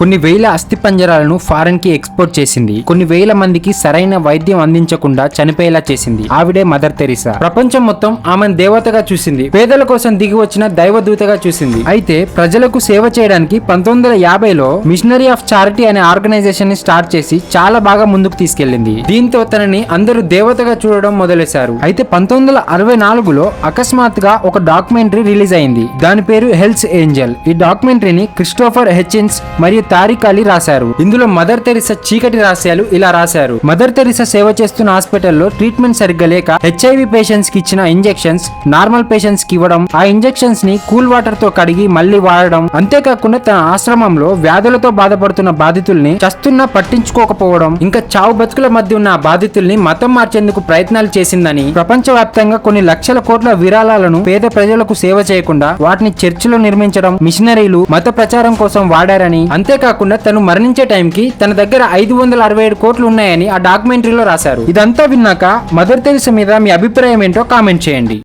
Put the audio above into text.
కొన్ని వేల అస్థిపంజరాలను ఫారెన్ కి ఎక్స్పోర్ట్ చేసింది. కొన్ని వేల మందికి సరైన వైద్యం అందించకుండా చనిపోయేలా చేసింది. ఆవిడే మదర్ తెరీసా. ప్రపంచం మొత్తం ఆమెను దేవతగా చూసింది. పేదల కోసం దిగి వచ్చిన దైవదూతగా చూసింది. అయితే ప్రజలకు సేవ చేయడానికి 1950లో మిషనరీ ఆఫ్ చారిటీ అనే ఆర్గనైజేషన్ ని స్టార్ట్ చేసి చాలా బాగా ముందుకు తీసుకెళ్లింది. దీంతో తనని అందరూ దేవతగా చూడడం మొదలెశారు. అయితే 1964లో అకస్మాత్తుగా ఒక డాక్యుమెంటరీ రిలీజ్ అయింది. దాని పేరు హెల్స్ ఏంజల్. ఈ డాక్యుమెంటరీని క్రిస్టోఫర్ హెచ్కిన్స్ మరియు తారిక్ అలీ రాశారు. ఇందులో మదర్ తెరీసా చీకటి రహస్యాలు ఇలా రాశారు. మదర్ తెరీసా సేవ చేస్తున్న హాస్పిటల్లో ట్రీట్మెంట్ సరిగ్గా లేక హెచ్ఐవి పేషెంట్స్ కి ఇచ్చిన ఇంజెక్షన్స్ నార్మల్ పేషెంట్స్ కి ఇవ్వడం, ఆ ఇంజెక్షన్స్ ని కూల్ వాటర్ తో కడిగి మళ్లీ వాడడం, అంతేకాకుండా తన ఆశ్రమంలో వ్యాధులతో బాధపడుతున్న బాధితుల్ని చస్తున్నా పట్టించుకోకపోవడం, ఇంకా చావు బతుకుల మధ్య ఉన్న బాధితుల్ని మతం మార్చేందుకు ప్రయత్నాలు చేసిందని, ప్రపంచవ్యాప్తంగా కొన్ని లక్షల కోట్ల విరాళాలను పేద ప్రజలకు సేవ చేయకుండా వాటిని చర్చిలో నిర్మించడం, మిషనరీలు మత ప్రచారం కోసం వాడారని, అంతేకాకుండా తను మరణించే టైంకి తన దగ్గర 567 కోట్లు ఉన్నాయని ఆ డాక్యుమెంటరీలో రాశారు. ఇదంతా విన్నాక మదర్ తెరీసా మీద మీ అభిప్రాయం ఏంటో కామెంట్ చేయండి.